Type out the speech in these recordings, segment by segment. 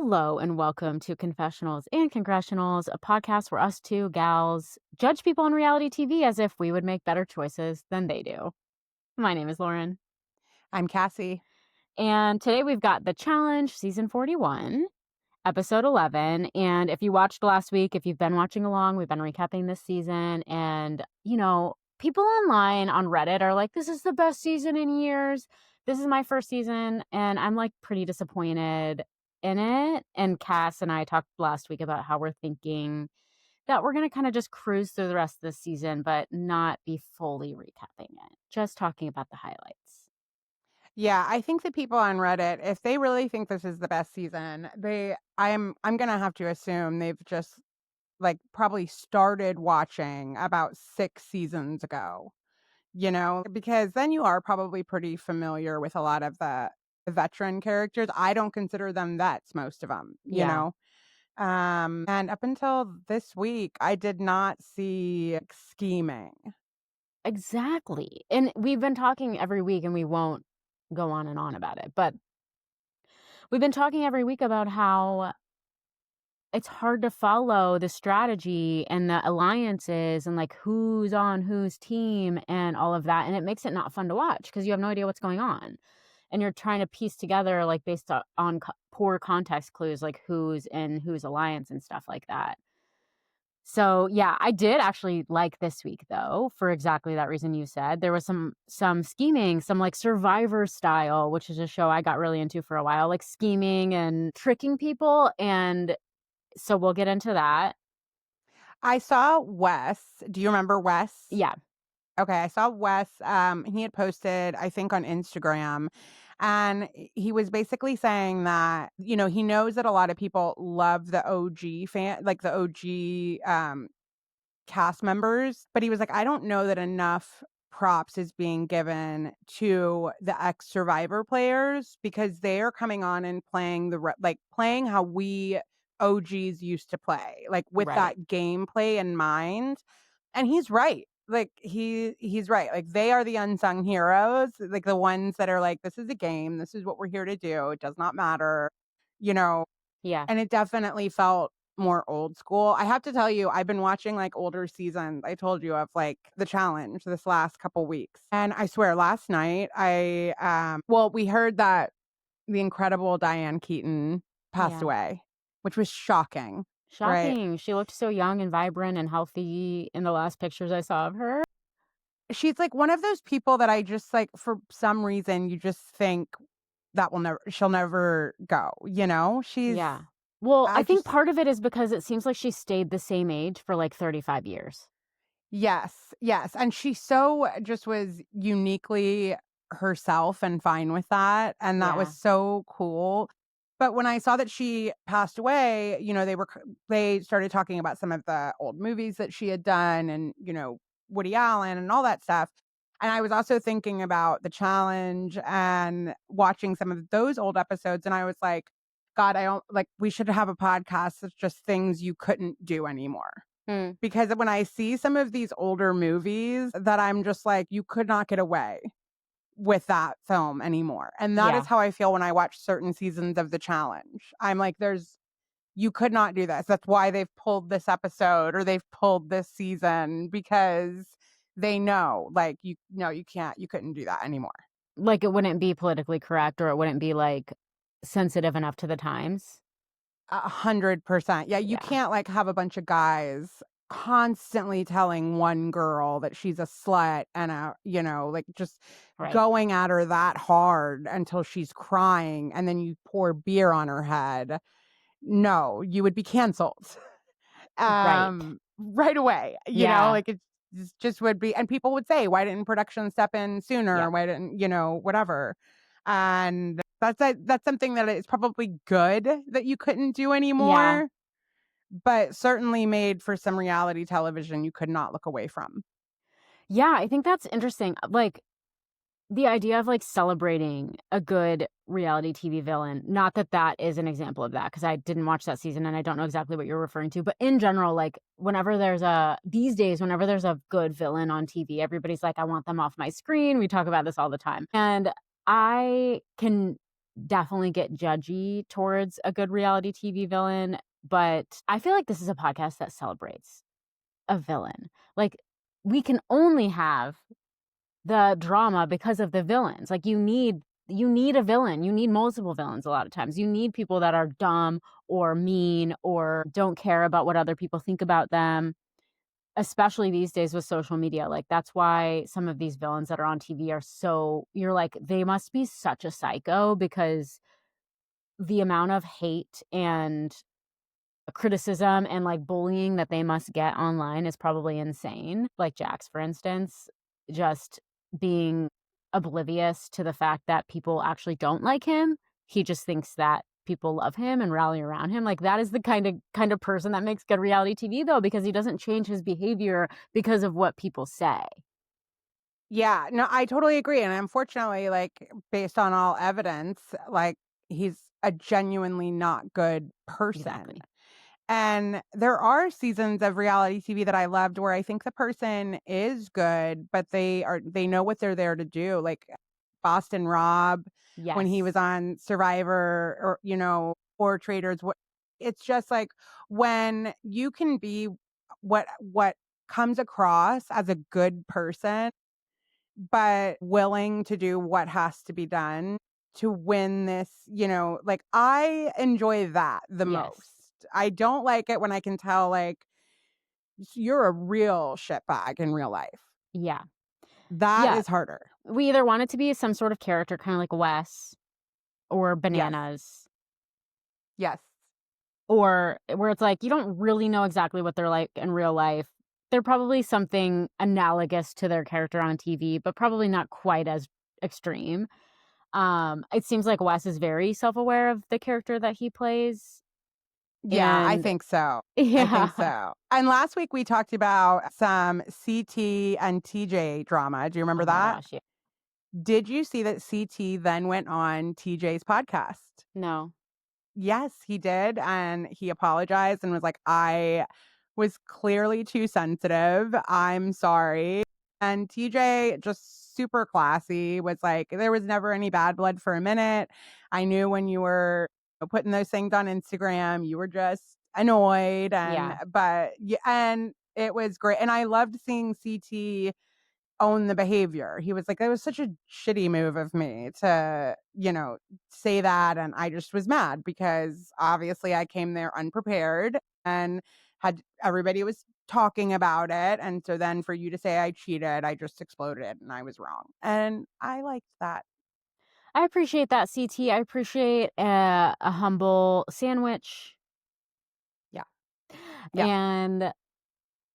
Hello and welcome to Confessionals and Congressionals, a podcast where us two gals judge people on reality TV as if we would make better choices than they do. My name is Lauren, I'm Cassie. and today we've got The Challenge, Season 41, Episode 11. And if you watched last week, if you've been watching along, we've been recapping this season. And, people online on Reddit are like, this is the best season in years. This is my first season, and I'm like pretty disappointed in it. And Cass and I talked last week about how we're thinking that we're going to kind of just cruise through the rest of the season, but not be fully recapping it, just talking about the highlights. Yeah, I think the people on Reddit, if they really think this is the best season, I'm gonna have to assume they've just like probably started watching about 6 seasons ago, because then you are probably pretty familiar with a lot of the veteran characters. I don't consider them vets, most of them, Yeah, and up until this week, I did not see scheming. exactly. And we've been talking every week, and we won't go on and on about it, but we've been talking every week about how it's hard to follow the strategy and the alliances and like who's on whose team and all of that. And it makes it not fun to watch because you have no idea what's going on. And you're trying to piece together, like based on poor context clues, like who's in whose alliance and stuff like that. So yeah, I did actually like this week though, for exactly that reason you said. There was some scheming, some like Survivor style, which is a show I got really into for a while, like scheming and tricking people. And so we'll get into that. I saw Wes. Do you remember Wes? Yeah. Okay, I saw Wes. He had posted, I think, on Instagram, and he was basically saying that he knows that a lot of people love the OG like the OG cast members, but he was like, I don't know that enough props is being given to the ex Survivor players because they are coming on and playing playing how we OGs used to play, like with Right. that gameplay in mind. And he's right. Like he's right. Like they are the unsung heroes, like the ones that are like, this is a game. This is what we're here to do. It does not matter, you know. Yeah. And it definitely felt more old school. I have to tell you, I've been watching like older seasons. I told you of like The Challenge this last couple weeks. And I swear last night we heard that the incredible Diane Keaton passed Yeah. away, which was shocking. Right. Shocking. She looked so young and vibrant and healthy in the last pictures I saw of her. She's like one of those people that I just like for some reason you just think that she'll never go, Yeah. Well, I I think just part of it is because it seems like she stayed the same age for like 35 years. Yes, yes, and she so just was uniquely herself and fine with that, and that was Yeah. so cool. But when I saw that she passed away, they started talking about some of the old movies that she had done and, Woody Allen and all that stuff. And I was also thinking about The Challenge and watching some of those old episodes, and I was like, God, I don't like we should have a podcast that's just things you couldn't do anymore. Hmm. Because when I see some of these older movies that I'm just like, you could not get away with that film anymore. And that Yeah. is how I feel when I watch certain seasons of The Challenge. I'm like, you could not do this. That's why they've pulled this episode or they've pulled this season because they know, like, you can't, you couldn't do that anymore. Like it wouldn't be politically correct or it wouldn't be like sensitive enough to the times. 100%. Yeah, you Yeah. can't like have a bunch of guys constantly telling one girl that she's a slut and like just Right. going at her that hard until she's crying and then you pour beer on her head. No, you would be canceled. Right. Right away. Yeah. Like it just would be, and people would say, why didn't production step in sooner? Yep. Why didn't, whatever. And that's something that is probably good that you couldn't do Yeah. anymore, but certainly made for some reality television you could not look away from. Yeah. I think that's interesting. Like, the idea of like celebrating a good reality TV villain, not that that is an example of that, because I didn't watch that season and I don't know exactly what you're referring to. But in general, like these days, whenever there's a good villain on TV, everybody's like, I want them off my screen. We talk about this all the time. And I can definitely get judgy towards a good reality TV villain, but I feel like this is a podcast that celebrates a villain. Like, we can only have the drama because of the villains. Like, you need a villain. You need multiple villains a lot of times. You need people that are dumb or mean or don't care about what other people think about them, especially these days with social media. Like, that's why some of these villains that are on TV are so, you're like, they must be such a psycho, because the amount of hate and criticism and like bullying that they must get online is probably insane. Like Jax, for instance, just being oblivious to the fact that people actually don't like him. He just thinks that people love him and rally around him. Like, that is the kind of person that makes good reality TV, though, because he doesn't change his behavior because of what people say. Yeah, no, I totally agree. And unfortunately, like, based on all evidence, like, he's a genuinely not good person. Exactly. And there are seasons of reality TV that I loved where I think the person is good, but they know what they're there to do. Like Boston Rob when he was Yes. on Survivor, or or Traders. It's just like when you can be what comes across as a good person, but willing to do what has to be done to win this, like, I enjoy that the Yes. most. I don't like it when I can tell, like, you're a real shitbag in real life. Yeah. That Yeah. is harder. We either want it to be some sort of character, kind of like Wes or Yes. Bananas, Yes. or where it's like you don't really know exactly what they're like in real life. They're probably something analogous to their character on TV, but probably not quite as extreme. It seems like Wes is very self-aware of the character that he plays. Yeah, I And think so. I think yeah. so. And last week we talked about some CT and TJ drama. Do you remember Oh my that? gosh, yeah. Did you see that CT then went on TJ's podcast? No. Yes, he did, and he apologized and was like, "I was clearly too sensitive. I'm sorry." And TJ, just super classy, was like, "There was never any bad blood for a minute. I knew when you were putting those things on Instagram, you were just annoyed, Yeah. but yeah, and it was great. And I loved seeing CT own the behavior. He was like, "It was such a shitty move of me to, say that." And I just was mad because obviously I came there unprepared and had everybody was talking about it. And so then for you to say I cheated, I just exploded and I was wrong. And I liked that. I appreciate that, CT. I appreciate a humble sandwich. Yeah. Yeah. And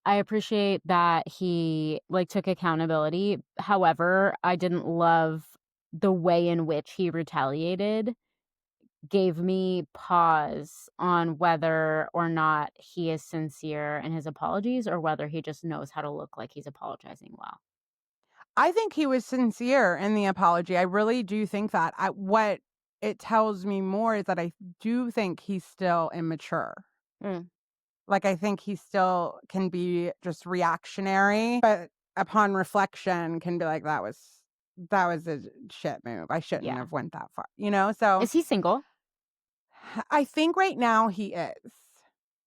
I appreciate that he, like, took accountability. However, I didn't love the way in which he retaliated. Gave me pause on whether or not he is sincere in his apologies, or whether he just knows how to look like he's apologizing well. I think he was sincere in the apology. I really do think that. What it tells me more is that I do think he's still immature. Mm, Like, I think he still can be just reactionary, but upon reflection can be like, that was a shit move. I shouldn't yeah. have went that far. So Is he single? I think right now he is.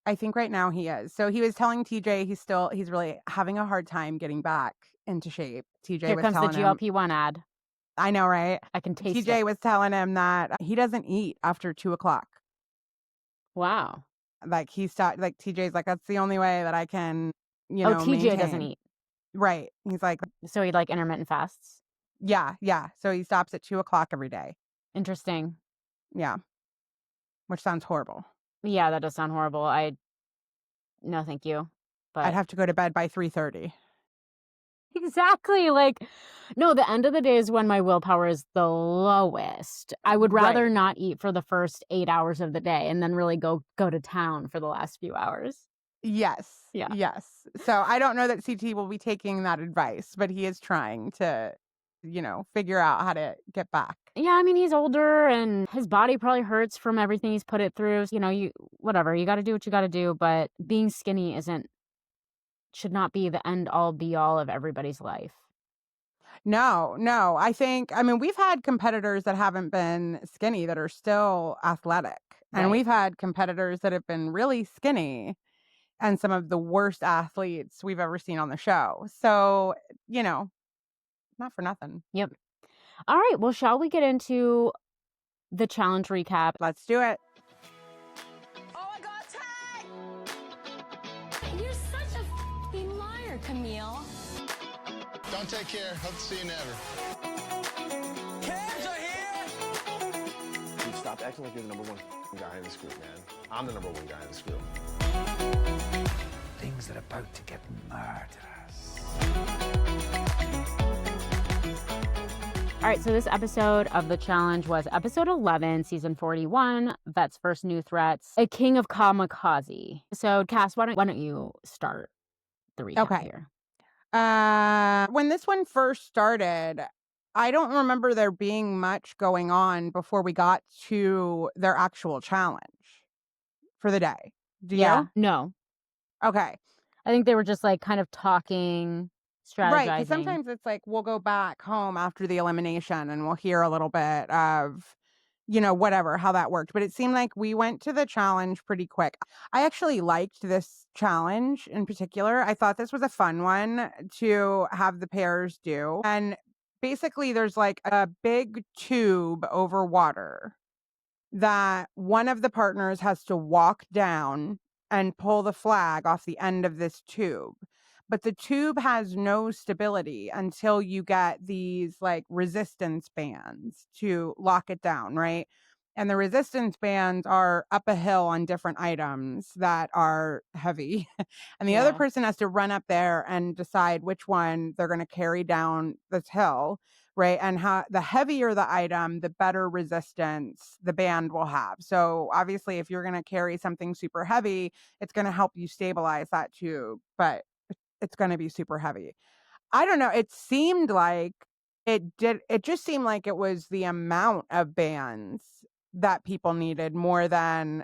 I think right now he is. So he was telling TJ he's really having a hard time getting back into shape. TJ Here was comes the telling him, GLP-1 ad. I know, right? I can taste TJ it. was telling him that he doesn't eat after 2 o'clock. Wow. Like he stopped, like TJ's like, that's the only way that I can, Oh, TJ doesn't maintain. eat. Right. He's like, So he, like, intermittent fasts? yeah, yeah. So he stops at 2 o'clock every day. Interesting. Yeah. Which sounds horrible. Yeah, that does sound horrible. No, thank you. I'd But have to go to bed by 3:30. exactly, like, no, the end of the day is when my willpower is the lowest. I would rather Right. not eat for the first 8 hours of the day and then really go to town for the last few hours. Yes. Yeah. Yes. So I don't know that CT will be taking that advice, but he is trying to, figure out how to get back. Yeah, I mean, he's older and his body probably hurts from everything he's put it through. You whatever, you gotta do what you gotta do, but being skinny should not be the end all be all of everybody's life. No. I mean, we've had competitors that haven't been skinny that are still athletic. And Right. we've had competitors that have been really skinny and some of the worst athletes we've ever seen on the show. So, you know, not for nothing. Yep. All right. Well, shall we get into the challenge recap? Let's do it. Oh, I got tagged! You're such a f***ing liar, Camille. Don't take care. Hope to see you never. Cabs are here! Dude, stop acting like you're the number one guy in this group, man. I'm the number one guy in this group. Things are about to get murderous. All right, so this episode of the challenge was episode 11, season 41, Vet's First New Threats, A King of Kamikaze. So, Cass, why don't you start the recap here? When this one first started, I don't remember there being much going on before we got to their actual challenge for the day. Do you? No. Okay. I think they were just like kind of talking, strategizing. Right, because sometimes it's like we'll go back home after the elimination and we'll hear a little bit of, whatever, how that worked. But it seemed like we went to the challenge pretty quick. I actually liked this challenge in particular. I thought this was a fun one to have the pairs do. And basically, there's like a big tube over water that one of the partners has to walk down and pull the flag off the end of this tube. But the tube has no stability until you get these like resistance bands to lock it down, right? And the resistance bands are up a hill on different items that are heavy. And the other person has to run up there and decide which one they're going to carry down this hill, right? And how the heavier the item, the better resistance the band will have. So obviously, if you're going to carry something super heavy, it's going to help you stabilize that tube. But it's going to be super heavy. I don't know. It seemed like it just seemed like it was the amount of bands that people needed more than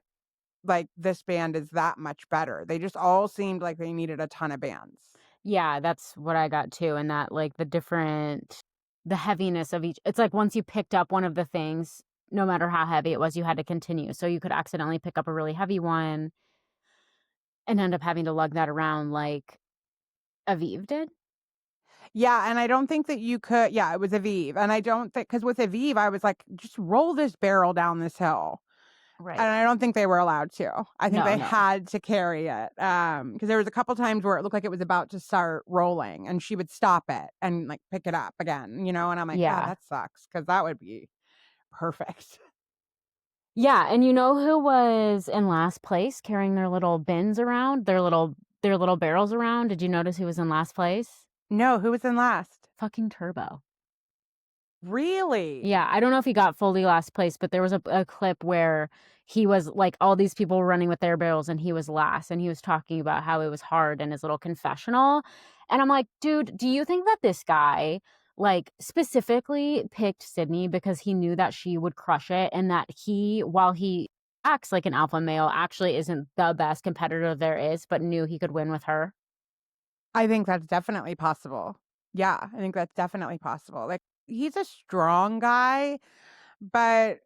like this band is that much better. They just all seemed like they needed a ton of bands. Yeah, that's what I got too. And that like the heaviness of each, it's like once you picked up one of the things, no matter how heavy it was, you had to continue. So you could accidentally pick up a really heavy one and end up having to lug that around like Aviv did. Yeah, and I don't think that you could. Yeah, it was Aviv. And I don't think, because with Aviv, I was like, just roll this barrel down this hill. Right. And I don't think they were allowed to. I think they No. had to carry it. Because there was a couple times where it looked like it was about to start rolling and she would stop it and like pick it up again, And I'm like, yeah, that sucks, because that would be perfect. Yeah, and you know who was in last place carrying their little bins around, their little barrels around? Did you notice who was in last place? No, who was in last? Fucking Turbo. Really? Yeah, I don't know if he got fully last place, but there was a clip where he was like all these people were running with their barrels and he was last, and he was talking about how it was hard in his little confessional. And I'm like, dude, do you think that this guy like specifically picked Sydney because he knew that she would crush it, and that he, while he acts like an alpha male, actually isn't the best competitor there is, but knew he could win with her? I think that's definitely possible. Yeah, I think that's definitely possible. Like, he's a strong guy, but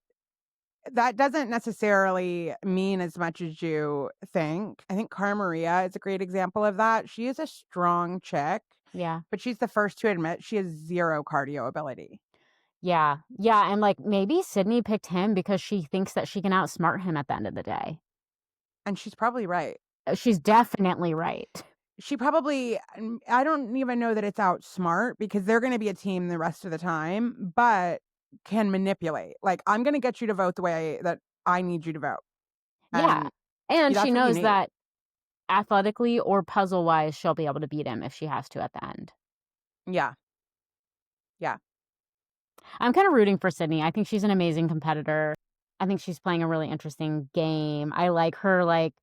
that doesn't necessarily mean as much as you think. I think Cara Maria is a great example of that. She is a strong chick. Yeah. But she's the first to admit she has zero cardio ability. Yeah. Yeah. And like maybe Sydney picked him because she thinks that she can outsmart him at the end of the day. And she's probably right. She's definitely right. She probably, I don't even know that it's outsmart, because they're going to be a team the rest of the time, but can manipulate. Like, I'm going to get you to vote the way that I need you to vote. Yeah. And that's she what you knows need. that athletically or puzzle wise, she'll be able to beat him if she has to at the end. Yeah. Yeah. I'm kind of rooting for Sydney. I think she's an amazing competitor. I think she's playing a really interesting game. I like her like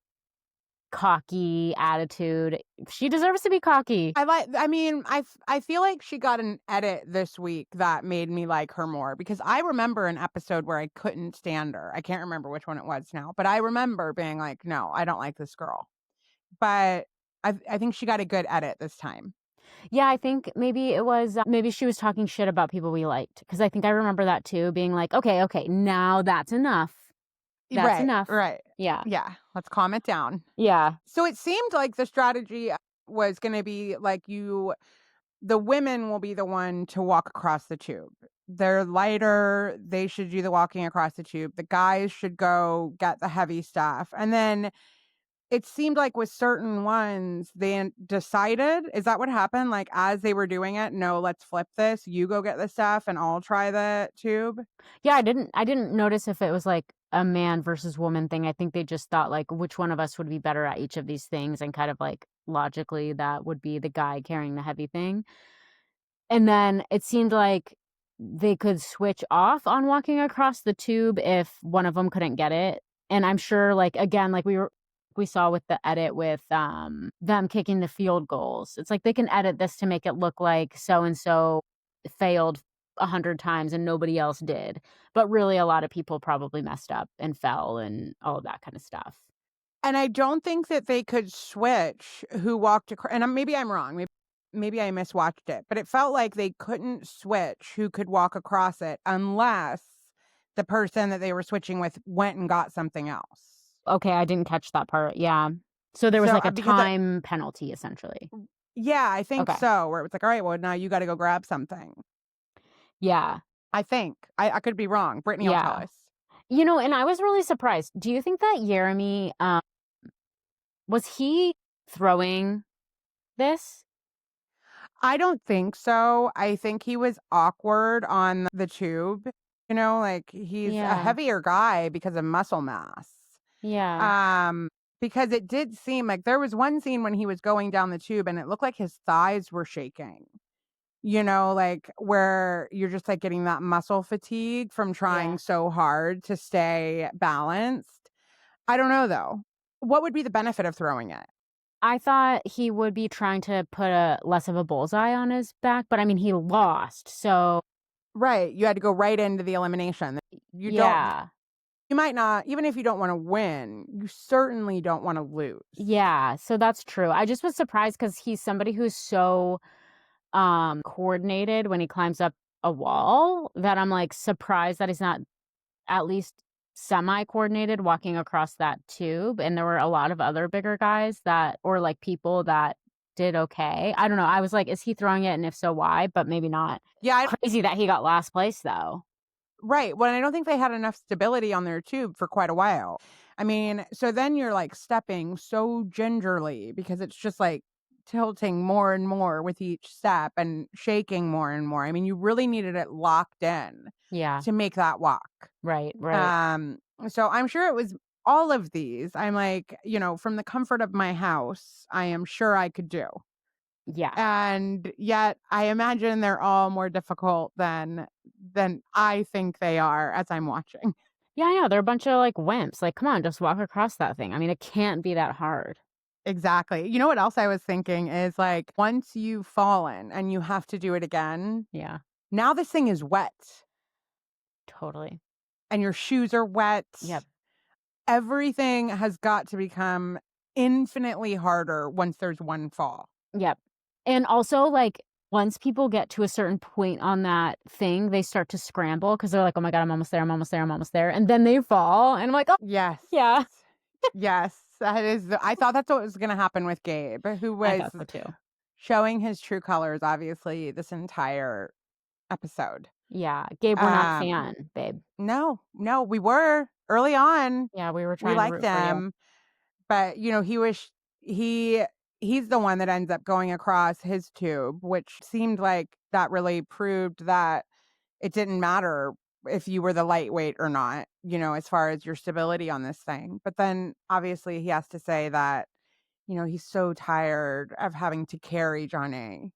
cocky attitude. She deserves to be cocky. I feel like she got an edit this week that made me like her more, because I remember an episode where I couldn't stand her. I can't remember which one it was now, but I remember being like, no, I don't like this girl. But I think she got a good edit this time. Yeah, I think maybe it was maybe she was talking shit about people we liked, because I think I remember that too, being like, okay, now that's enough. That's Right, enough. right. Yeah. Yeah, let's calm it down. Yeah. So it seemed like the strategy was going to be like the women will be the one to walk across the tube. They're lighter. They should do the walking across the tube. The guys should go get the heavy stuff. And then it seemed like with certain ones, they decided, is that what happened? Like as they were doing it, no, let's flip this. You go get the stuff and I'll try the tube. Yeah, I didn't notice if it was like a man versus woman thing. I think they just thought like which one of us would be better at each of these things, and kind of like logically that would be the guy carrying the heavy thing. And then it seemed like they could switch off on walking across the tube if one of them couldn't get it. And I'm sure, like, again, like we saw with the edit with them kicking the field goals. It's like they can edit this to make it look like so and so failed 100 times and nobody else did. But really, a lot of people probably messed up and fell and all of that kind of stuff. And I don't think that they could switch who walked across. And maybe I'm wrong. Maybe I miswatched it, but it felt like they couldn't switch who could walk across it unless the person that they were switching with went and got something else. Okay, I didn't catch that part. Yeah. So there was like a because time penalty, essentially. Yeah, I think Okay. so. Where it was like, all right, well, now you got to go grab something. Yeah. I think. I could be wrong. Brittany will tell us. You know, and I was really surprised. Do you think that Jeremy, was he throwing this? I don't think so. I think he was awkward on the tube. You know, like he's a Yeah. heavier guy because of muscle mass. Yeah. Because it did seem like there was one scene when he was going down the tube and it looked like his thighs were shaking. You know, like where you're just like getting that muscle fatigue from trying so hard to stay balanced. I don't know though. What would be the benefit of throwing it? I thought he would be trying to put less of a bullseye on his back, but I mean, he lost. So, Right. You had to go right into the elimination. You might not, even if you don't want to win, you certainly don't want to lose. Yeah. So that's true. I just was surprised because he's somebody who's so coordinated when he climbs up a wall that I'm like surprised that he's not at least semi-coordinated walking across that tube. And there were a lot of other bigger guys or like people that did okay. I don't know. I was like, is he throwing it? And if so, why? But maybe not. Yeah. Crazy that he got last place though. Right. Well, I don't think they had enough stability on their tube for quite a while. I mean, so then you're like stepping so gingerly because it's just like tilting more and more with each step and shaking more and more. I mean, you really needed it locked in to make that walk. Right. So I'm sure it was all of these. I'm like, you know, from the comfort of my house, I am sure I could do. Yeah. And yet I imagine they're all more difficult than I think they are as I'm watching. Yeah, I know. They're a bunch of like wimps. Like, come on, just walk across that thing. I mean, it can't be that hard. Exactly. You know what else I was thinking is like once you've fallen and you have to do it again. Yeah. Now this thing is wet. Totally. And your shoes are wet. Yep. Everything has got to become infinitely harder once there's one fall. Yep. And also, like, once people get to a certain point on that thing, they start to scramble because they're like, oh my God, I'm almost there. I'm almost there. I'm almost there. And then they fall. And I'm like, oh, yes. Yeah. Yes. That is, I thought that's what was going to happen with Gabe, who was I thought so too. Showing his true colors, obviously, this entire episode. Yeah. Gabe, we're not a fan, babe. No, we were early on. Yeah, we were trying to root root for them. But, you know, he's the one that ends up going across his tube, which seemed like that really proved that it didn't matter if you were the lightweight or not, you know, as far as your stability on this thing. But then obviously he has to say that, you know, he's so tired of having to carry Johnny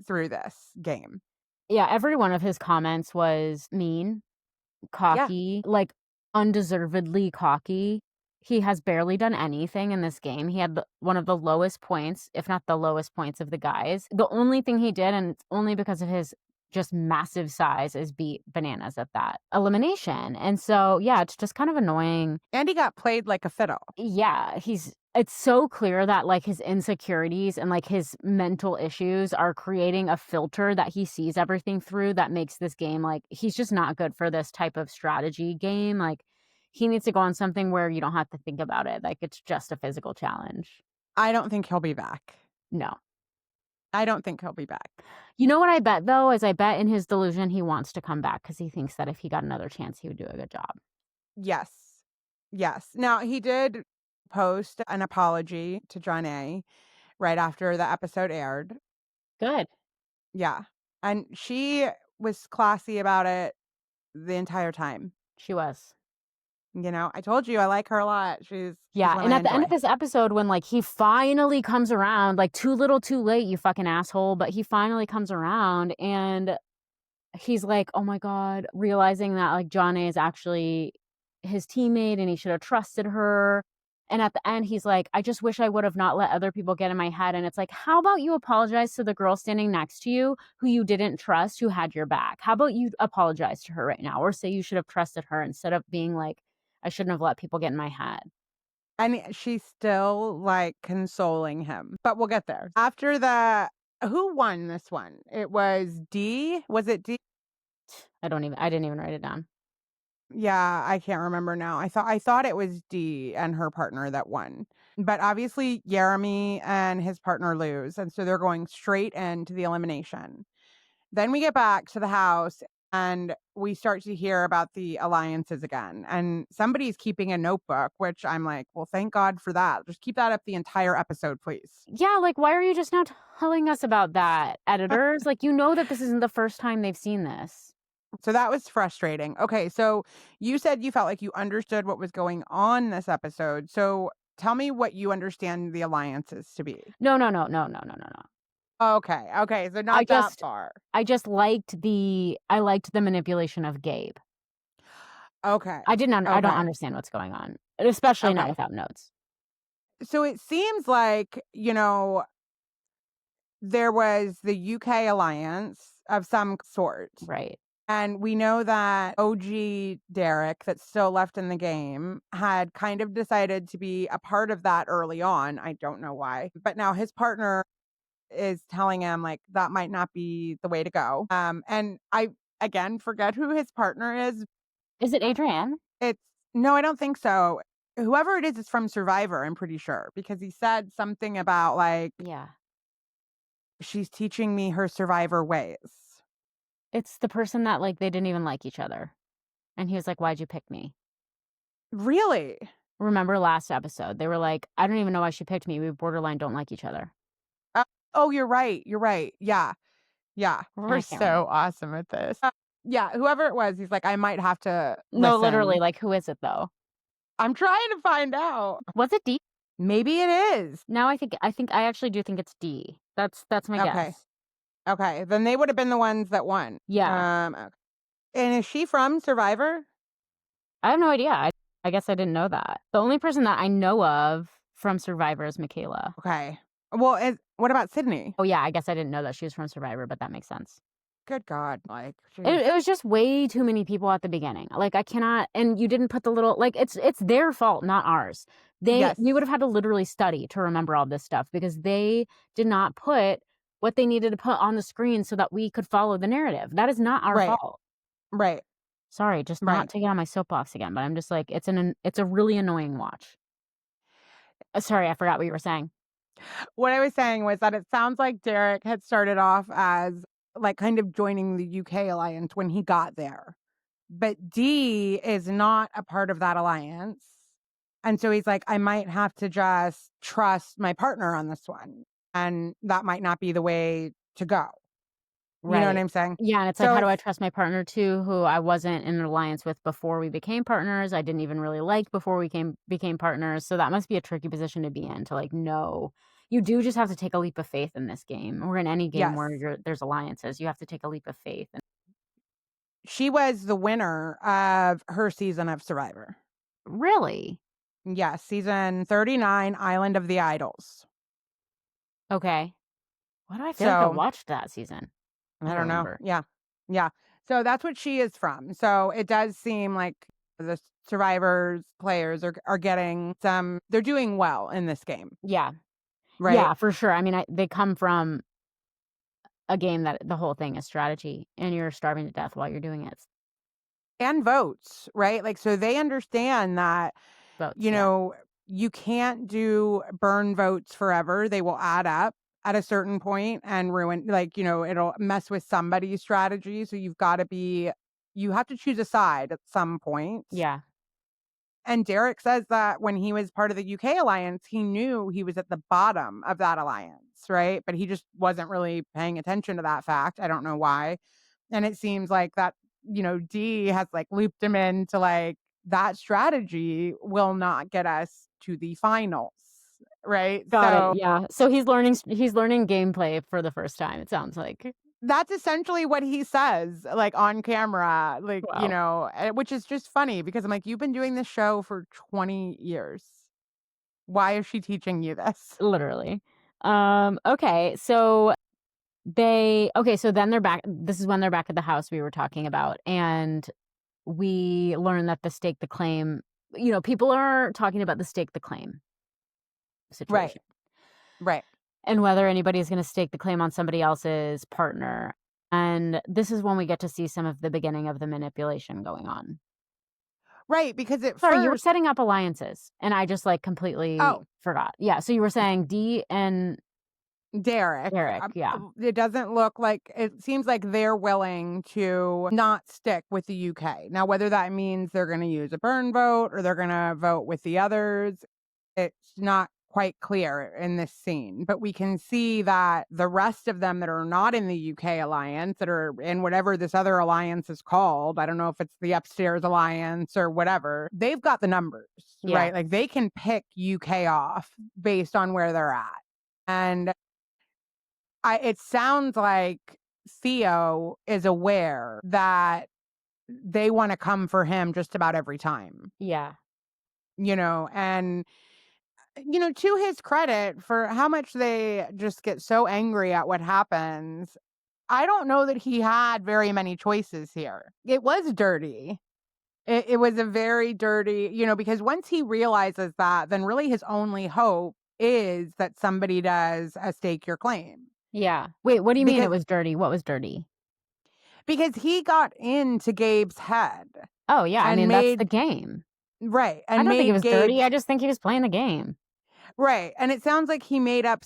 through this game. Yeah, every one of his comments was mean, cocky, like undeservedly cocky. He has barely done anything in this game. He had one of the lowest points, if not the lowest points of the guys. The only thing he did, and it's only because of his just massive size, is beat Bananas at that elimination. And so, yeah, it's just kind of annoying. And he got played like a fiddle. Yeah, he's it's so clear that, like, his insecurities and, like, his mental issues are creating a filter that he sees everything through that makes this game, like, he's just not good for this type of strategy game. Like, he needs to go on something where you don't have to think about it. Like, it's just a physical challenge. I don't think he'll be back. No. I don't think he'll be back. You know what I bet, though, is I bet in his delusion he wants to come back because he thinks that if he got another chance, he would do a good job. Yes. Yes. Now, he did post an apology to Janae right after the episode aired. Good. Yeah. And she was classy about it the entire time. She was. You know, I told you I like her a lot. She's Yeah, one and I at the end of enjoy. this episode, when, like, he finally comes around, like, too little too late, you fucking asshole, but he finally comes around, and he's like, oh my God, realizing that, like, Janae is actually his teammate and he should have trusted her. And at the end, he's like, I just wish I would have not let other people get in my head. And it's like, how about you apologize to the girl standing next to you who you didn't trust, who had your back? How about you apologize to her right now, or say you should have trusted her instead of being like, I shouldn't have let people get in my head. And she's still like consoling him, but we'll get there. After who won this one? It was D. Was it D? I didn't even write it down. Yeah, I can't remember now. I thought it was D and her partner that won. But obviously Jeremy and his partner lose, and so they're going straight into the elimination. Then we get back to the house and we start to hear about the alliances again. And somebody's keeping a notebook, which I'm like, well, thank God for that. Just keep that up the entire episode, please. Yeah, like, why are you just now telling us about that, editors? Like, you know that this isn't the first time they've seen this. So that was frustrating. Okay, so you said you felt like you understood what was going on this episode. So tell me what you understand the alliances to be. No. Okay, so not that far. I just liked the manipulation of Gabe. Okay. I don't understand what's going on, especially not Okay. without notes. So it seems like, there was the UK alliance of some sort. Right. And we know that OG Derek, that's still left in the game, had kind of decided to be a part of that early on. I don't know why. But now his partner is telling him, like, that might not be the way to go. And I, again, forget who his partner is. Is it Adrienne? No, I don't think so. Whoever it is from Survivor, I'm pretty sure, because he said something about, like, Yeah. she's teaching me her Survivor ways. It's the person that, like, they didn't even like each other. And he was like, why'd you pick me? Really? Remember last episode? They were like, I don't even know why she picked me. We borderline don't like each other. Oh, you're right. Yeah. We're so awesome at this. Yeah, whoever it was, he's like, I might have to No, listen. literally, like, who is it, though? I'm trying to find out. Was it D? Maybe it is. Now I actually do think it's D. That's my guess. Okay, then they would have been the ones that won. Yeah. Okay. And is she from Survivor? I have no idea. I guess I didn't know that. The only person that I know of from Survivor is Michaela. Okay. Well, what about Sydney? Oh, yeah, I guess I didn't know that she was from Survivor, but that makes sense. Good God. Like, it was just way too many people at the beginning. Like, I cannot, and you didn't put the little, like, it's their fault, not ours. Yes. We would have had to literally study to remember all this stuff because they did not put what they needed to put on the screen so that we could follow the narrative. That is not our fault. Right. Sorry, just not to get on my soapbox again, but I'm just like, it's a really annoying watch. Sorry, I forgot what you were saying. What I was saying was that it sounds like Derek had started off as, like, kind of joining the UK alliance when he got there. But D is not a part of that alliance. And so he's like, I might have to just trust my partner on this one. And that might not be the way to go. Right. You know what I'm saying? Yeah, and it's like, how do I trust my partner too, who I wasn't in an alliance with before we became partners? I didn't even really like before we became partners. So that must be a tricky position to be in, to, like, know. You do just have to take a leap of faith in this game, or in any game where there's alliances. You have to take a leap of faith. She was the winner of her season of Survivor. Really? Yes, season 39, Island of the Idols. Okay. Why do I feel like I watched that season? I don't know. Yeah. So that's what she is from. So it does seem like the survivors players are getting some, they're doing well in this game, Yeah. right? Yeah, for sure. I mean, they come from a game that the whole thing is strategy, and you're starving to death while you're doing it. And votes, right? Like, so they understand that, Votes, you yeah. know, you can't do burn votes forever. They will add up at a certain point and ruin, like, you know, it'll mess with somebody's strategy. So you have to choose a side at some point. Yeah. And Derek says that when he was part of the UK alliance, he knew he was at the bottom of that alliance, right? But he just wasn't really paying attention to that fact. I don't know why. And it seems like that, you know, D has like looped him into like that strategy will not get us to the finals, right? Got So it, yeah. So he's learning gameplay for the first time, it sounds like. that's essentially what he says, like on camera, like, you Wow. know, which is just funny because I'm like, you've been doing this show for 20 years. Why is she teaching you this? Literally. Okay, so then they're back. This is when they're back at the house we were talking about, and we learn that the stake the claim, you know, people are talking about the stake the claim situation. Right. And whether anybody is going to stake the claim on somebody else's partner. And this is when we get to see some of the beginning of the manipulation going on. Right, because at Sorry, first you were setting up alliances, and I just like completely forgot. Yeah, so you were saying D and Derek, yeah. it doesn't look like, it seems like they're willing to not stick with the UK. Now, whether that means they're going to use a burn vote or they're going to vote with the others, it's not quite clear in this scene. But we can see that the rest of them that are not in the UK alliance, that are in whatever this other alliance is called, I don't know if it's the Upstairs Alliance or whatever, they've got the numbers, right? Like they can pick UK off based on where they're at. And it sounds like Theo is aware that they want to come for him just about every time. Yeah. You know, and, you know, to his credit for how much they just get so angry at what happens, I don't know that he had very many choices here. It was dirty. It was a very dirty, you know, because once he realizes that, then really his only hope is that somebody does a stake your claim. Yeah. Wait, what do you mean it was dirty? What was dirty? Because he got into Gabe's head. Oh, yeah. I mean, that's the game. Right. And I don't think it was dirty. I just think he was playing the game. Right. And it sounds like he made up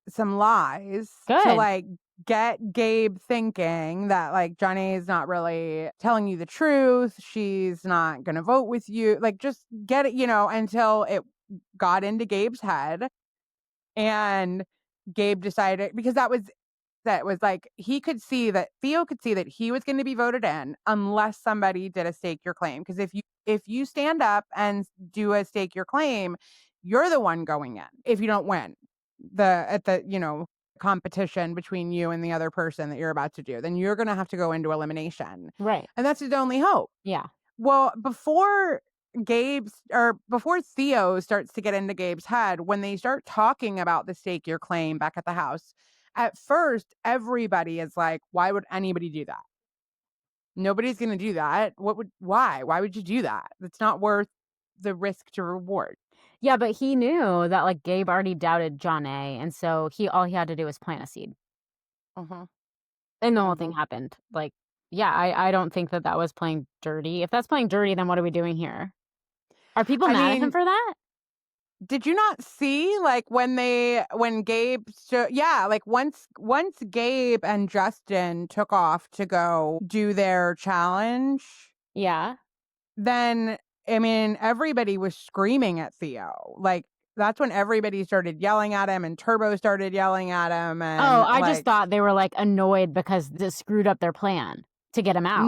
some lies Good. to like get Gabe thinking that like Johnny is not really telling you the truth. She's not going to vote with you. Like just get it, you know, until it got into Gabe's head. And Gabe decided, because that was like, he could see that Theo could see that he was going to be voted in unless somebody did a stake your claim. Because if you stand up and do a stake your claim, you're the one going in if you don't win at the, you know, competition between you and the other person that you're about to do, then you're going to have to go into elimination. Right. And that's his only hope. Yeah. Well, before Theo starts to get into Gabe's head, when they start talking about the stake your claim back at the house, at first, everybody is like, why would anybody do that? Nobody's going to do that. Why? Why would you do that? It's not worth the risk to reward. Yeah, but he knew that like Gabe already doubted John A. And so all he had to do was plant a seed. Uh-huh. And the whole thing happened. Like, yeah, I don't think that was playing dirty. If that's playing dirty, then what are we doing here? Are people mad at him for that? Did you not see like when Gabe like once Gabe and Justin took off to go do their challenge? Yeah. Then I mean everybody was screaming at Theo. Like that's when everybody started yelling at him and Turbo started yelling at him and I just thought they were like annoyed because this screwed up their plan to get him out.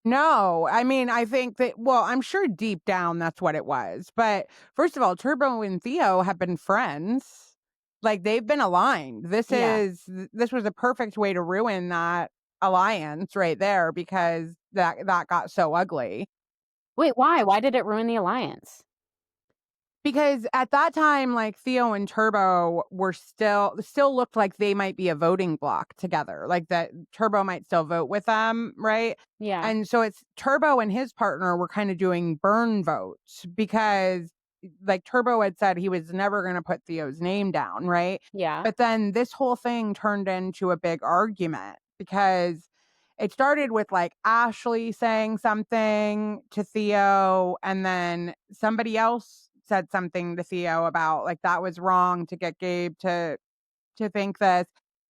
No, I mean, I think that, well, I'm sure deep down that's what it was. But first of all, Turbo and Theo have been friends. Like they've been aligned. This was a perfect way to ruin that alliance right there because that got so ugly. Wait, why? Why did it ruin the alliance? Because at that time, like Theo and Turbo were still looked like they might be a voting block together. Like that Turbo might still vote with them, right? Yeah. And so it's Turbo and his partner were kind of doing burn votes because like Turbo had said he was never going to put Theo's name down, right? Yeah. But then this whole thing turned into a big argument because it started with like Ashley saying something to Theo, and then somebody else said something to Theo about like that was wrong to get Gabe to think this.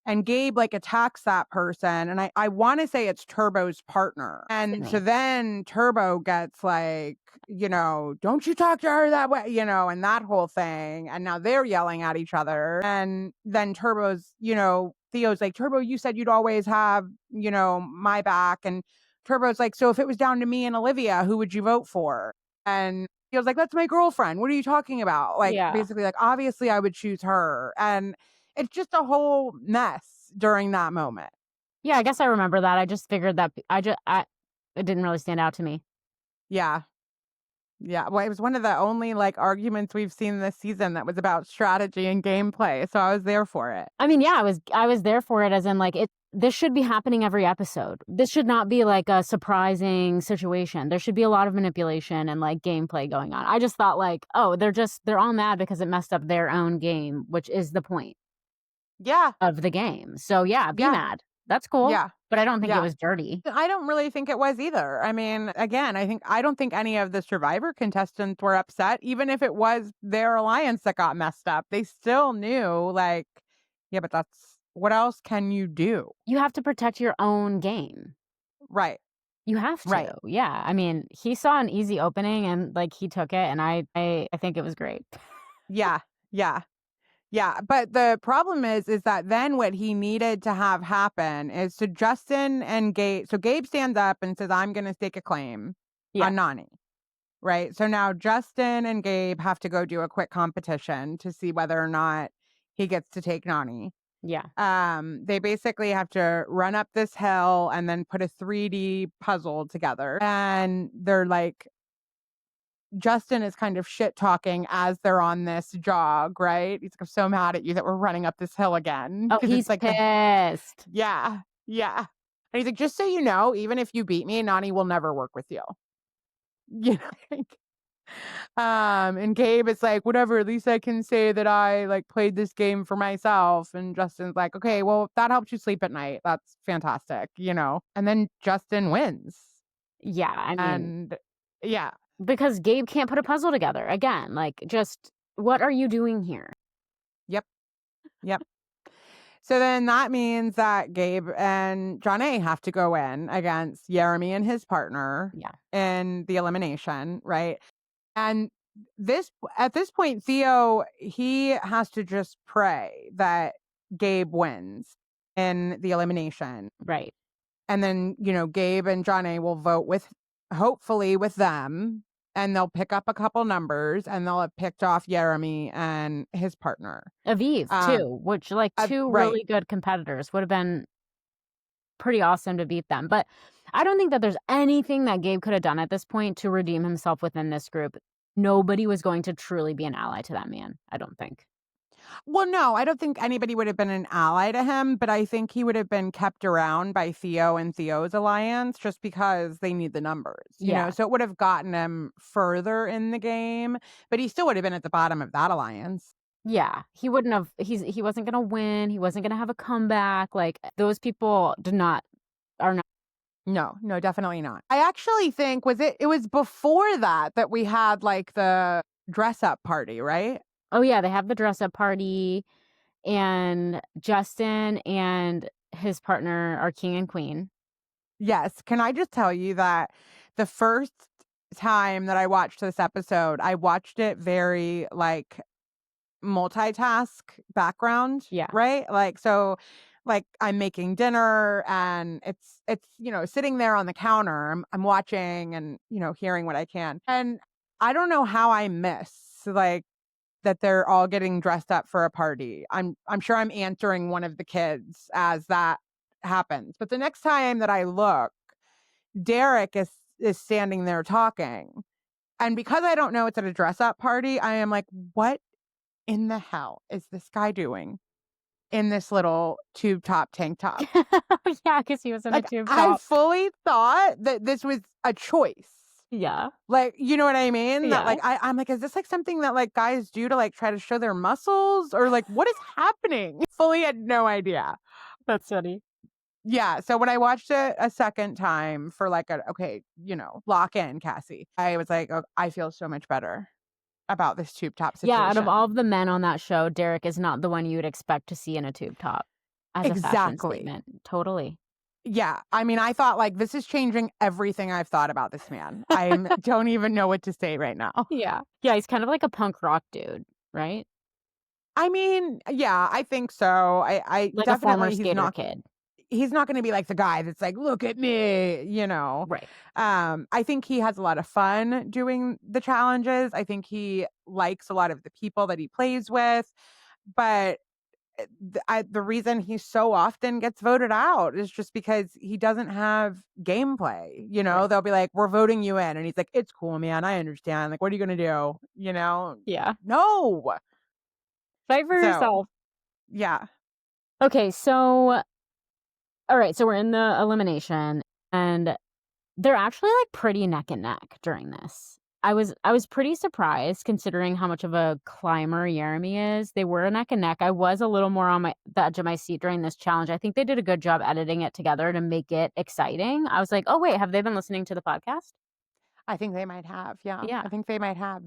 And Gabe like attacks that person. And I want to say it's Turbo's partner. And so then Turbo gets like, don't you talk to her that way, and that whole thing. And now they're yelling at each other. And then Turbo's, Theo's like, Turbo, you said you'd always have, my back. And Turbo's like, so if it was down to me and Olivia, who would you vote for? And he was like, that's my girlfriend. What are you talking about? Like, basically, like, obviously I would choose her. And it's just a whole mess during that moment. Yeah, I guess I remember that. I just figured that it didn't really stand out to me. Yeah. Yeah. Well, it was one of the only like arguments we've seen this season that was about strategy and gameplay. So I was there for it. I mean, yeah, I was there for it as in like this should be happening every episode. This should not be like a surprising situation. There should be a lot of manipulation and like gameplay going on. I just thought like, oh, they're all mad because it messed up their own game, which is the point. Yeah. Of the game. So yeah, be mad. That's cool. Yeah. But I don't think it was dirty. I don't really think it was either. I mean, again, I don't think any of the Survivor contestants were upset, even if it was their alliance that got messed up. They still knew, like, yeah, but that's what else can you do? You have to protect your own game. Right. You have to. Right. Yeah. I mean, he saw an easy opening and like he took it, and I think it was great. Yeah. Yeah. Yeah, but the problem is that then what he needed to have happen is so Justin and Gabe. So Gabe stands up and says, "I'm going to stake a claim on Nany." Right. So now Justin and Gabe have to go do a quick competition to see whether or not he gets to take Nany. Yeah. They basically have to run up this hill and then put a 3D puzzle together, and they're like. Justin is kind of shit talking as they're on this jog, right? He's like, I'm so mad at you that we're running up this hill again. Oh, he's it's like pissed. Yeah. Yeah. And he's like, just so you know, even if you beat me, Nany will never work with you. And Gabe is like, whatever, at least I can say that I like played this game for myself. And Justin's like, okay, well, that helps you sleep at night. That's fantastic, And then Justin wins. Yeah. I mean, and yeah. Because Gabe can't put a puzzle together. Again, like, just what are you doing here? Yep. So then that means that Gabe and Johnny have to go in against Jeremy and his partner in the elimination, right? And at this point, Theo, he has to just pray that Gabe wins in the elimination. Right. And then, Gabe and Johnny will vote hopefully with them, and they'll pick up a couple numbers, and they'll have picked off Jeremy and his partner. Aviv, too, which like two really good competitors would have been pretty awesome to beat them. But I don't think that there's anything that Gabe could have done at this point to redeem himself within this group. Nobody was going to truly be an ally to that man, I don't think. Well, no, I don't think anybody would have been an ally to him, but I think he would have been kept around by Theo and Theo's alliance just because they need the numbers, you know? So it would have gotten him further in the game, but he still would have been at the bottom of that alliance. Yeah, he wouldn't have, he wasn't going to win. He wasn't going to have a comeback. Like, those people are not. No, definitely not. I actually think, it was before that we had like the dress up party, right? Oh, yeah, they have the dress-up party, and Justin and his partner are king and queen. Yes. Can I just tell you that the first time that I watched this episode, I watched it very, like, multitask background. Yeah. Right? Like, so, like, I'm making dinner, and it's sitting there on the counter. I'm watching and, hearing what I can. And I don't know how I miss, like, that they're all getting dressed up for a party. I'm sure I'm answering one of the kids as that happens. But the next time that I look, Derek is standing there talking. And because I don't know it's at a dress-up party, I am like, what in the hell is this guy doing in this little tube top tank top? Yeah, because he was in a Like, tube I top. fully thought that this was a choice. Yeah. Like, you know what I mean? That, Yeah. like, I'm like, is this, like, something that, like, guys do to, like, try to show their muscles? Or, like, what is happening? Fully had no idea. That's funny. Yeah, so when I watched it a second time for, like, okay, lock in, Cassie, I was like, "Oh, I feel so much better about this tube top situation." Yeah, out of all of the men on that show, Derek is not the one you would expect to see in a tube top as a fashion Exactly. statement. Totally. Yeah, I mean, I thought, like, this is changing everything I've thought about this man. I don't even know what to say right now. Yeah. Yeah, he's kind of like a punk rock dude, right? I mean, yeah, I think so. I Like a former definitely skater kid. he's not going to be like the guy that's like, look at me. Right. I think he has a lot of fun doing the challenges. I think he likes a lot of the people that he plays with, but the reason he so often gets voted out is just because he doesn't have gameplay. Right. They'll be like, we're voting you in, and he's like, it's cool, man, I understand, like, what are you gonna do? Yeah. No. Fight for So yourself. yeah. Okay, so all right, so we're in the elimination and they're actually like pretty neck and neck during this. I was pretty surprised considering how much of a climber Jeremy is. They were neck and neck. I was a little more on the edge of my seat during this challenge. I think they did a good job editing it together to make it exciting. I was like, oh wait, have they been listening to the podcast? I think they might have. Yeah. Yeah. I think they might have.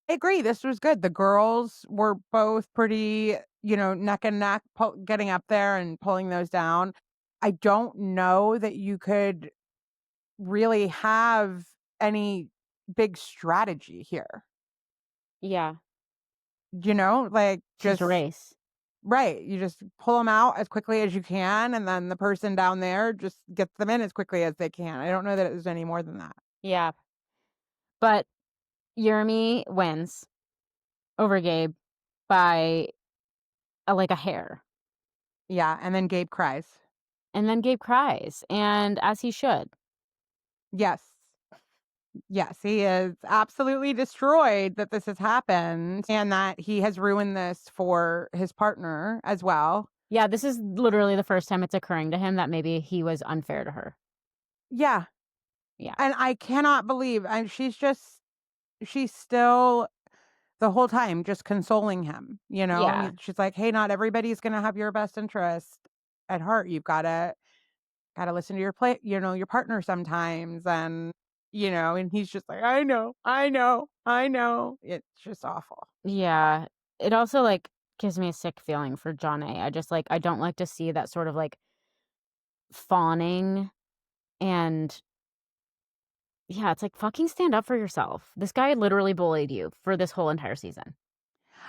I agree. This was good. The girls were both pretty, neck and neck, getting up there and pulling those down. I don't know that you could really have any big strategy here. Yeah. Like, Just just a race. right. You just pull them out as quickly as you can, and then the person down there just gets them in as quickly as they can. I don't know that it was any more than that. Yeah. But Jeremy wins over Gabe by like a hair. Yeah. And then Gabe cries. And then Gabe cries, and as he should. Yes. Yes, he is absolutely destroyed that this has happened and that he has ruined this for his partner as well. Yeah, this is literally the first time it's occurring to him that maybe he was unfair to her. Yeah. Yeah. And I cannot believe, and she's still the whole time just consoling him, Yeah. She's like, hey, not everybody's going to have your best interest at heart. You've got to listen to your partner sometimes. And he's just like, I know. It's just awful. Yeah. It also like gives me a sick feeling for John A. I don't like to see that sort of like fawning and yeah, it's like fucking stand up for yourself. This guy literally bullied you for this whole entire season.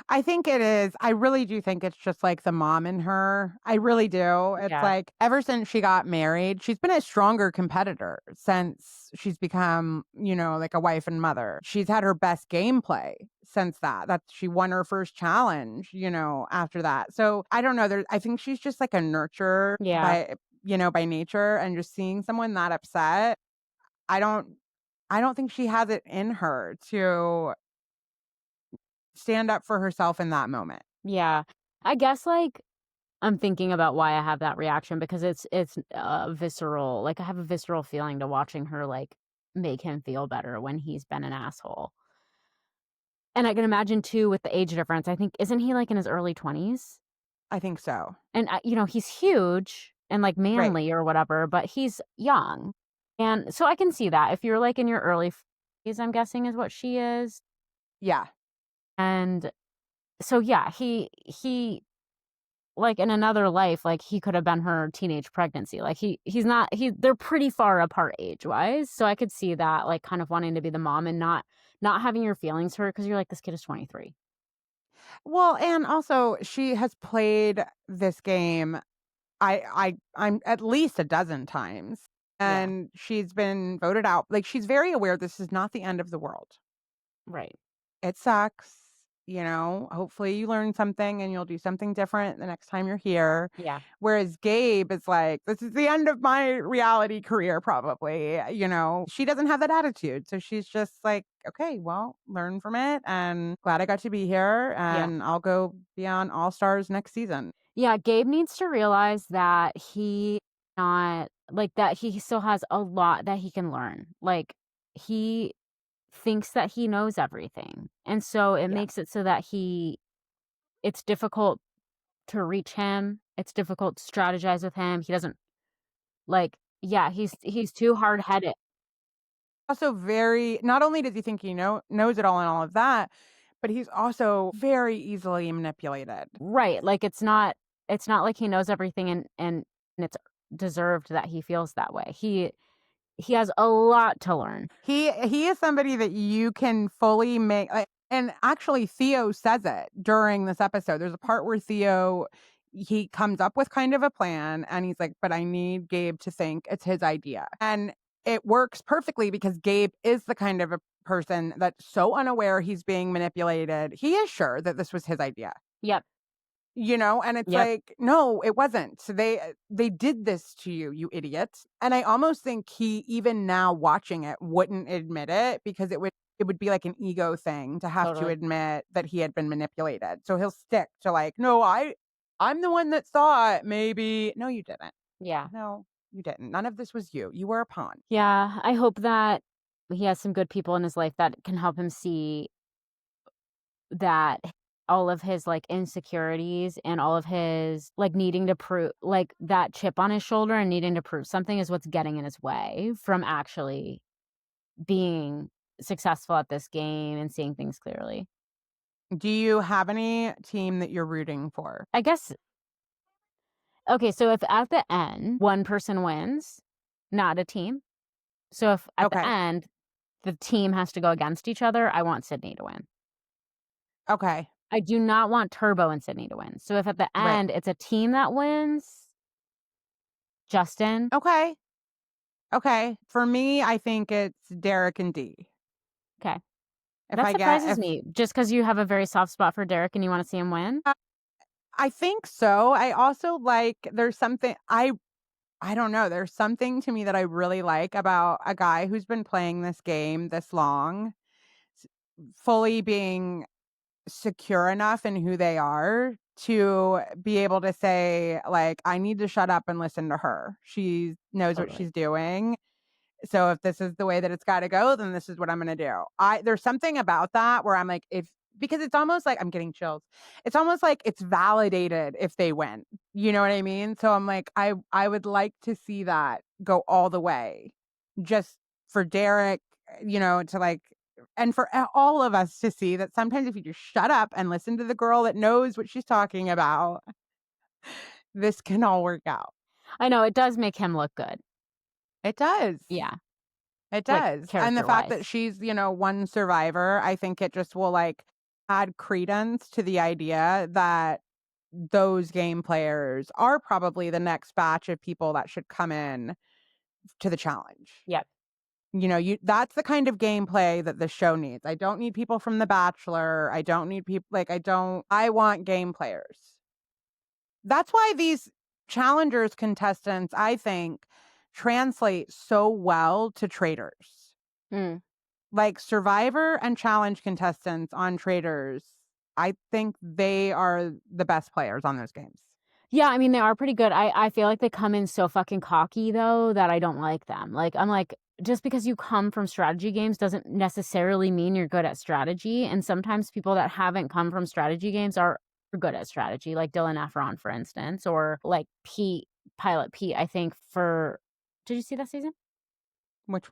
I think it is. I really do think it's just like the mom in her. I really do. It's Yeah. like ever since she got married, she's been a stronger competitor since she's become, like a wife and mother. She's had her best gameplay since that. She won her first challenge, after that. So I don't know. I think she's just like a nurturer by nature, and just seeing someone that upset, I don't think she has it in her to stand up for herself in that moment. Yeah. I guess like I'm thinking about why I have that reaction because it's visceral. Like I have a visceral feeling to watching her like make him feel better when he's been an asshole. And I can imagine too with the age difference. I think isn't he like in his early 20s? I think so. And he's huge and like manly or whatever, but he's young. And so I can see that if you're like in your early 40s, I'm guessing is what she is. Yeah. And so yeah, he like in another life, like he could have been her teenage pregnancy. Like they're pretty far apart age wise. So I could see that like kind of wanting to be the mom and not having your feelings hurt because you're like, this kid is 23. Well, and also she has played this game I'm at least a dozen times, and she's been voted out. Like, she's very aware this is not the end of the world. Right. It sucks. hopefully you learn something and you'll do something different the next time you're here. Yeah. Whereas Gabe is like, this is the end of my reality career, probably. She doesn't have that attitude. So she's just like, okay, well, learn from it. And glad I got to be here. And I'll go be on All Stars next season. Yeah, Gabe needs to realize that he still has a lot that he can learn. Like, he thinks that he knows everything. And so it makes it so that it's difficult to reach him. It's difficult to strategize with him. He doesn't he's too hard-headed. Also not only does he think he knows it all and all of that, but he's also very easily manipulated. Right. Like, it's not like he knows everything and it's deserved that he feels that way. He has a lot to learn. He is somebody that you can fully make, and actually Theo says it during this episode. There's a part where he comes up with kind of a plan and he's like, but I need Gabe to think it's his idea. And it works perfectly because Gabe is the kind of a person that's so unaware he's being manipulated. He is sure that this was his idea. Yep. And it's like, no, it wasn't. So they did this to you, you idiot. And I almost think he, even now watching it, wouldn't admit it because it would be like an ego thing to have to admit that he had been manipulated. So he'll stick to like, no, I'm the one that saw it. Maybe. No, you didn't. Yeah. No, you didn't. None of this was you. You were a pawn. Yeah. I hope that he has some good people in his life that can help him see that all of his like insecurities and all of his like needing to prove, like that chip on his shoulder and needing to prove something is what's getting in his way from actually being successful at this game and seeing things clearly. Do you have any team that you're rooting for? I guess. Okay, so if at the end one person wins, not a team. So if at the end the team has to go against each other, I want Sydney to win. Okay. I do not want Turbo and Sydney to win. So if at the end it's a team that wins, Justin. Okay. For me, I think it's Derek and Dee. Okay. That surprises me. Just because you have a very soft spot for Derek and you want to see him win? I think so. I also there's something, I don't know. There's something to me that I really like about a guy who's been playing this game this long, fully being secure enough in who they are to be able to say, like, I need to shut up and listen to her. She knows what she's doing. So if this is the way that it's got to go, then this is what I'm going to do. There's something about that where I'm like, because it's almost like I'm getting chills. It's almost like it's validated if they win. You know what I mean? So I'm like, I would like to see that go all the way, just for Derek, to like, and for all of us to see that sometimes if you just shut up and listen to the girl that knows what she's talking about, this can all work out. I know, it does make him look good. It does. Yeah. It does. And the fact that she's, one survivor, I think it just will like add credence to the idea that those game players are probably the next batch of people that should come in to the challenge. Yep. That's the kind of gameplay that the show needs. I don't need people from The Bachelor. I don't need people I want game players. That's why these challengers contestants, I think, translate so well to traders. Like Survivor and challenge contestants on traders, I think they are the best players on those games. Yeah, I mean, they are pretty good. I feel like they come in so fucking cocky, though, that I don't like them. Like, I'm like, just because you come from strategy games doesn't necessarily mean you're good at strategy. And sometimes people that haven't come from strategy games are good at strategy, like Dylan Efron, for instance, or like Pilot Pete, I think, did you see that season? Which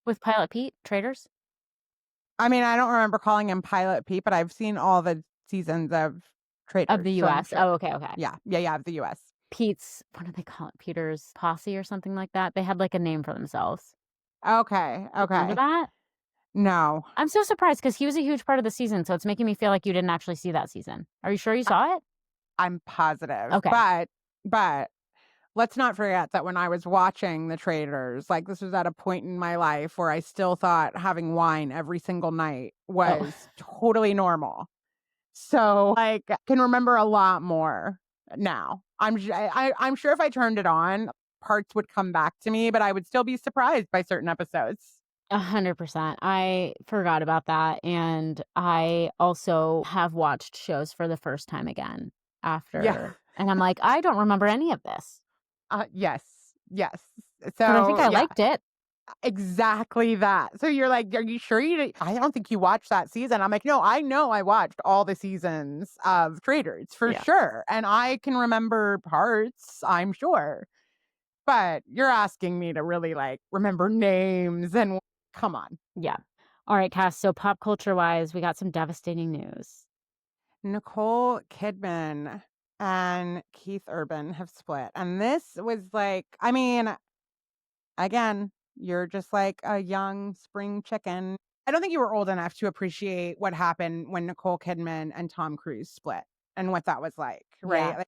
with Pilot Pete, Traders? I mean, I don't remember calling him Pilot Pete, but I've seen all the seasons of Traders. Of the U.S. Sure. Oh, okay. Yeah, of the U.S. Pete's, what do they call it? Peter's Posse or something like that. They had like a name for themselves. Okay. Remember that? No. I'm so surprised because he was a huge part of the season, so it's making me feel like you didn't actually see that season. Are you sure you saw it? I'm positive. Okay. But let's not forget that when I was watching the Traders, like this was at a point in my life where I still thought having wine every single night was totally normal. So, like, I can remember a lot more now. I'm sure if I turned it on, parts would come back to me, but I would still be surprised by certain episodes. 100%. I forgot about that, and I also have watched shows for the first time again Yeah. after, and I'm like, I don't remember any of this, Yes. Yes. but I think So, I yeah, liked it. exactly that. So you're like, "Are you sure you did?" I don't think you watched that season. I'm like, "No, I know I watched all the seasons of Traitors for Yeah. sure, and I can remember parts, I'm sure." But you're asking me to really, like, remember names and come on. Yeah. All right, Cass, so pop culture-wise, we got some devastating news. Nicole Kidman and Keith Urban have split. And this was like, I mean, again, you're just like a young spring chicken. I don't think you were old enough to appreciate what happened when Nicole Kidman and Tom Cruise split and what that was like, right? Yeah. Like,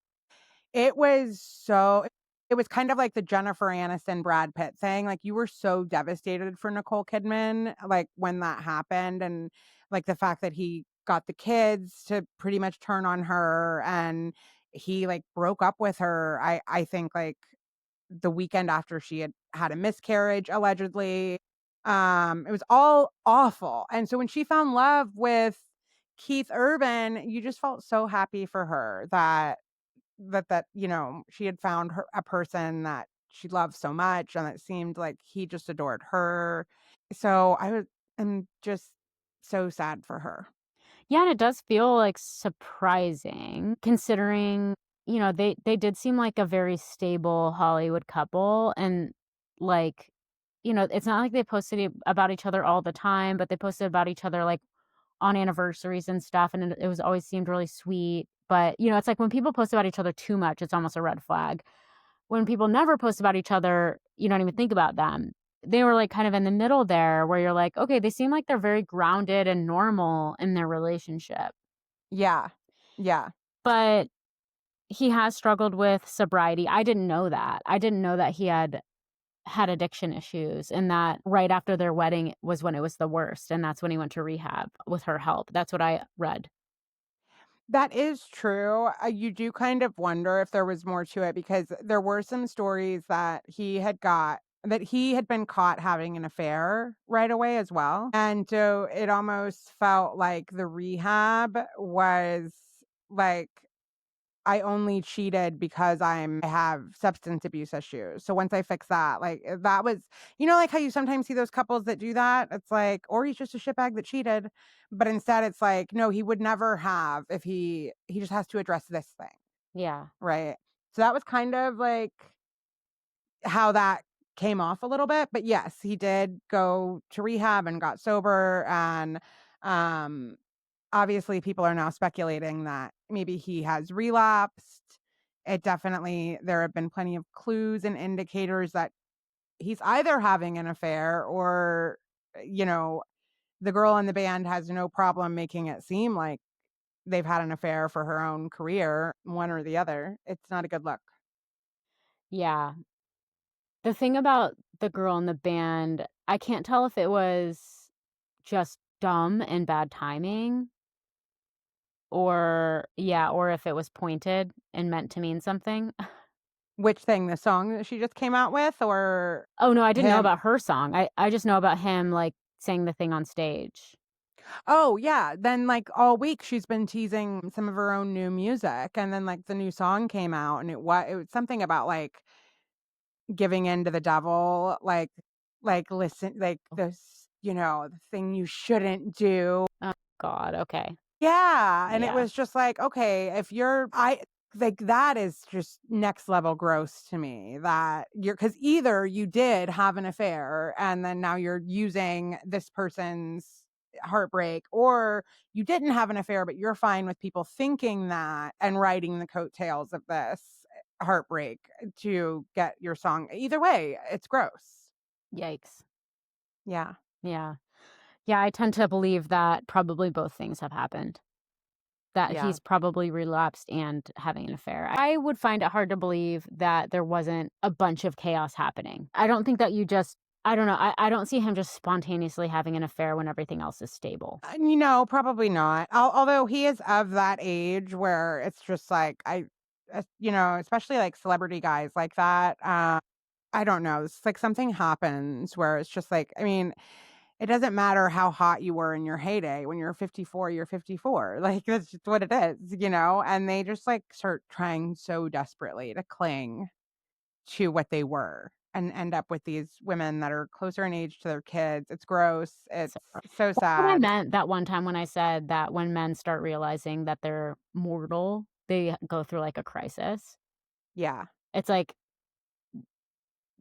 it was kind of like the Jennifer Aniston Brad Pitt thing. Like, you were so devastated for Nicole Kidman, like, when that happened, and like the fact that he got the kids to pretty much turn on her, and he like broke up with her. I think like the weekend after she had had a miscarriage, allegedly. It was all awful. And so when she found love with Keith Urban, you just felt so happy for her that she had found a person that she loved so much, and it seemed like he just adored her. So am just so sad for her. Yeah, and it does feel, like, surprising considering, they did seem like a very stable Hollywood couple, and, like, it's not like they posted about each other all the time, but they posted about each other, like, on anniversaries and stuff, and it was always seemed really sweet, but, it's like when people post about each other too much, it's almost a red flag. When people never post about each other, you don't even think about them. They were, like, kind of in the middle there where you're like, "Okay, they seem like they're very grounded and normal in their relationship." Yeah. Yeah. But he has struggled with sobriety. I didn't know that. I didn't know that he had addiction issues, and that right after their wedding was when it was the worst, and that's when he went to rehab with her help. That's what I read. That is true. You do kind of wonder if there was more to it, because there were some stories that he had been caught having an affair right away as well. And so it almost felt like the rehab was like, I only cheated because I have substance abuse issues. So once I fix that, like, that was, like how you sometimes see those couples that do that. It's like, or he's just a shitbag that cheated. But instead it's like, no, he would never have if he just has to address this thing. Yeah. Right. So that was kind of like how that came off a little bit. But yes, he did go to rehab and got sober. And um obviously people are now speculating that maybe he has relapsed. There have been plenty of clues and indicators that he's either having an affair, or, the girl in the band has no problem making it seem like they've had an affair for her own career, one or the other. It's not a good look. Yeah. The thing about the girl in the band, I can't tell if it was just dumb and bad timing, or if it was pointed and meant to mean something. Which thing, the song that she just came out with, or Oh, no, I didn't know him? about her song. I just know about him, like, saying the thing on stage. Oh, yeah. Then, like, all week she's been teasing some of her own new music, and then, like, the new song came out, and it was something about, like, giving in to the devil, like, listen, like, this, the thing you shouldn't do. Oh god, okay. Yeah, and it Yeah. was just like, okay, if you're I like, that is just next level gross to me, that because either you did have an affair and then now you're using this person's heartbreak, or you didn't have an affair but you're fine with people thinking that and riding the coattails of this heartbreak to get your song. Either way, it's gross. Yikes. Yeah. Yeah. Yeah, I tend to believe that probably both things have happened. That Yeah. he's probably relapsed and having an affair. I would find it hard to believe that there wasn't a bunch of chaos happening. I don't think that I don't know. I don't see him just spontaneously having an affair when everything else is stable. Probably not. Although he is of that age where it's just like especially like celebrity guys like that. I don't know. It's like something happens where it's just like, I mean, it doesn't matter how hot you were in your heyday. When you're 54, you're 54. Like that's just what it is. And they just like start trying so desperately to cling to what they were and end up with these women that are closer in age to their kids. It's gross. It's so That's what I sad. meant that one time when I said that when men start realizing that they're mortal, they go through like a crisis. Yeah. It's like,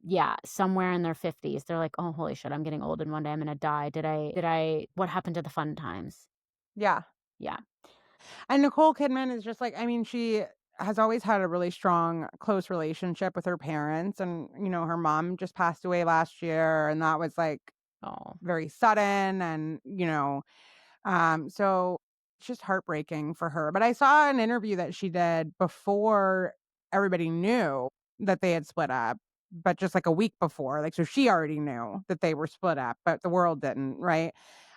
yeah, somewhere in their 50s, they're like, oh, holy shit, I'm getting old and one day I'm going to die. What happened to the fun times? Yeah. Yeah. And Nicole Kidman is just like, I mean, she has always had a really strong, close relationship with her parents. And, her mom just passed away last year. And that was like Oh, very sudden. And, so it's just heartbreaking for her. But I saw an interview that she did before everybody knew that they had split up, but just like a week before. Like, so she already knew that they were split up, but the world didn't, right?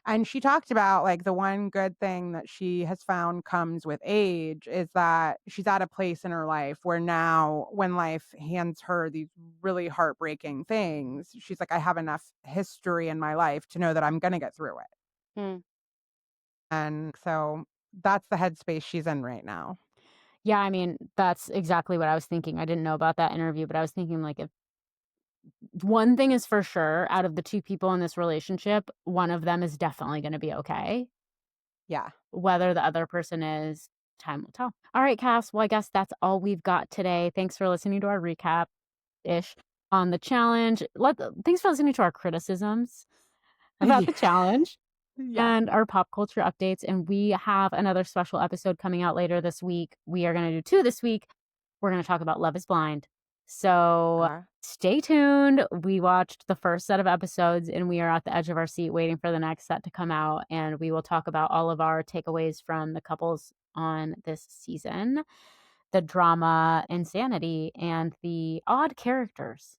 And she talked about like the one good thing that she has found comes with age is that she's at a place in her life where now when life hands her these really heartbreaking things, she's like, I have enough history in my life to know that I'm going to get through it. Hmm. And so that's the headspace she's in right now. Yeah, I mean, that's exactly what I was thinking. I didn't know about that interview, but I was thinking like if one thing is for sure, out of the two people in this relationship, one of them is definitely going to be okay. Yeah. Whether the other person is, time will tell. All right, Cass. Well, I guess that's all we've got today. Thanks for listening to our recap-ish on the challenge. Thanks for listening to our criticisms about the challenge. Yeah. And our pop culture updates. And we have another special episode coming out later this week. We are going to do 2 this week. We're going to talk about Love is Blind. So stay tuned. We watched the first set of episodes and we are at the edge of our seat waiting for the next set to come out. And we will talk about all of our takeaways from the couples on this season, the drama, insanity, and the odd characters.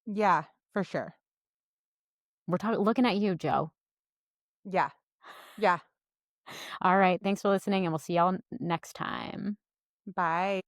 Yeah, for sure. We're looking at you, Joe. Yeah. Yeah. All right. Thanks for listening, and we'll see y'all next time. Bye.